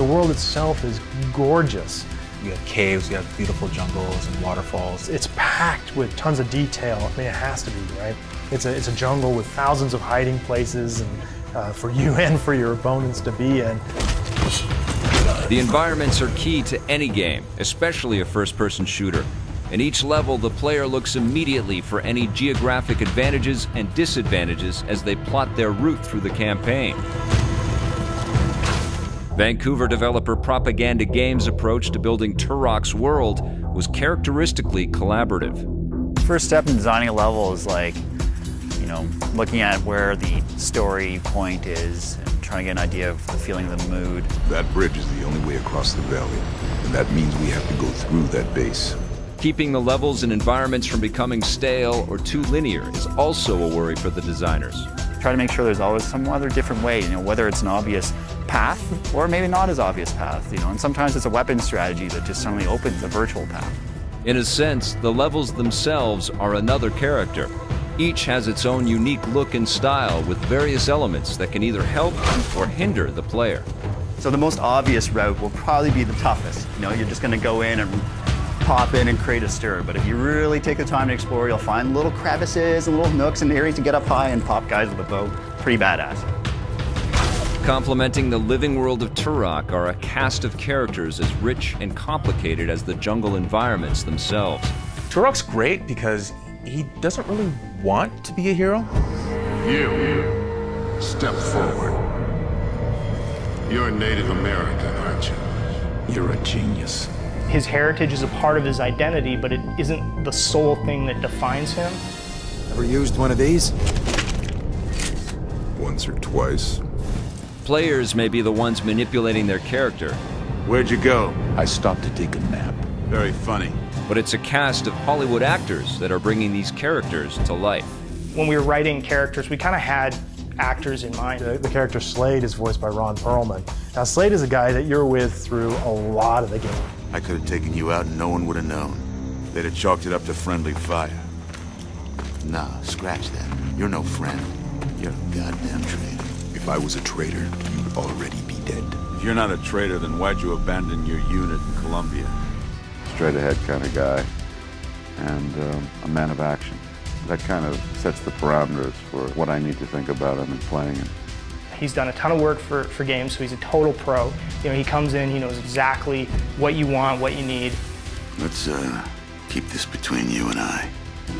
The world itself is gorgeous. You have caves, you have beautiful jungles and waterfalls. It's packed with tons of detail. I mean, it has to be, right? It's a jungle with thousands of hiding places and for you and for your opponents to be in. The environments are key to any game, especially a first-person shooter. In each level, the player looks immediately for any geographic advantages and disadvantages as they plot their route through the campaign. Vancouver developer Propaganda Games' approach to building Turok's world was characteristically collaborative. First step in designing a level is looking at where the story point is and trying to get an idea of the feeling of the mood. That bridge is the only way across the valley, and that means we have to go through that base. Keeping the levels and environments from becoming stale or too linear is also a worry for the designers. Try to make sure there's always some other different way, whether it's an obvious path or maybe not as obvious path, and sometimes it's a weapon strategy that just suddenly opens a virtual path. In a sense, the levels themselves are another character. Each has its own unique look and style with various elements that can either help or hinder the player. So the most obvious route will probably be the toughest. You're just going to go in and pop in and create a stir. But if you really take the time to explore, you'll find little crevices and little nooks and areas to get up high and pop guys with a bow. Pretty badass. Complementing the living world of Turok are a cast of characters as rich and complicated as the jungle environments themselves. Turok's great because he doesn't really want to be a hero. You, step forward. You're a Native American, aren't you? You're a genius. His heritage is a part of his identity, but it isn't the sole thing that defines him. Ever used one of these? Once or twice. Players may be the ones manipulating their character, Where'd you go? I stopped to take a nap. Very funny. but it's a cast of Hollywood actors that are bringing these characters to life. When we were writing characters, we kind of had actors in mind. The character Slade is voiced by Ron Perlman. Now, Slade is a guy that you're with through a lot of the game. I could have taken you out and no one would have known. They'd have chalked it up to friendly fire. Nah, scratch that. You're no friend. You're a goddamn traitor. If I was a traitor, you'd already be dead. If you're not a traitor, then why'd you abandon your unit in Colombia? Straight-ahead kind of guy, and a man of action. That kind of sets the parameters for what I need to think about him and playing him. He's done a ton of work for games, so he's a total pro. You know, he comes in, he knows exactly what you want, what you need. Let's keep this between you and I.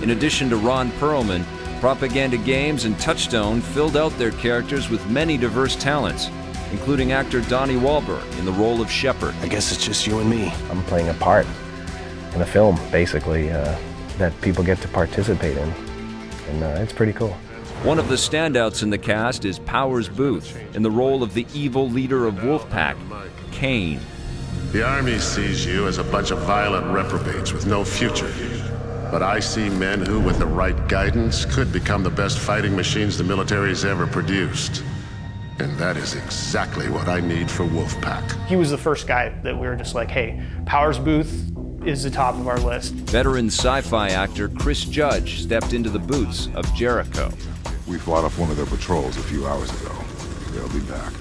In addition to Ron Perlman, Propaganda Games and Touchstone filled out their characters with many diverse talents, including actor Donnie Wahlberg in the role of Shepard. I guess it's just you and me. I'm playing a part in a film, basically, that people get to participate in, and it's pretty cool. One of the standouts in the cast is Powers Booth in the role of the evil leader of Wolfpack, Kane. The Army sees you as a bunch of violent reprobates with no future. But I see men who, with the right guidance, could become the best fighting machines the military's ever produced. And that is exactly what I need for Wolfpack. He was the first guy that we were just like, hey, Powers Booth is the top of our list. Veteran sci-fi actor Chris Judge stepped into the boots of Jericho. We fought off one of their patrols a few hours ago. They'll be back.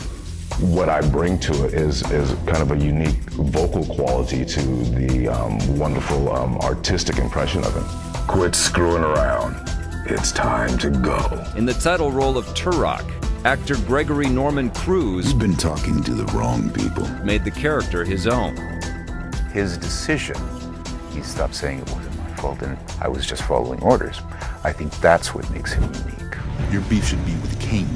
What I bring to it is kind of a unique vocal quality to the wonderful artistic impression of him. Quit screwing around. It's time to go. In the title role of Turok, actor Gregory Norman Cruz You've been talking to the wrong people. made the character his own. His decision, he stopped saying it wasn't my fault and I was just following orders. I think that's what makes him unique. Your beef should be with Kane.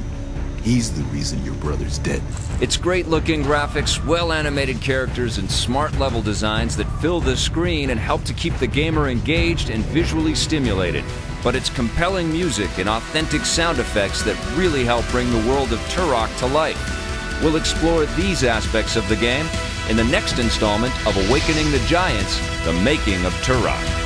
He's the reason your brother's dead. It's great-looking graphics, well-animated characters, and smart level designs that fill the screen and help to keep the gamer engaged and visually stimulated. But it's compelling music and authentic sound effects that really help bring the world of Turok to life. We'll explore these aspects of the game in the next installment of Awakening the Giants, The Making of Turok.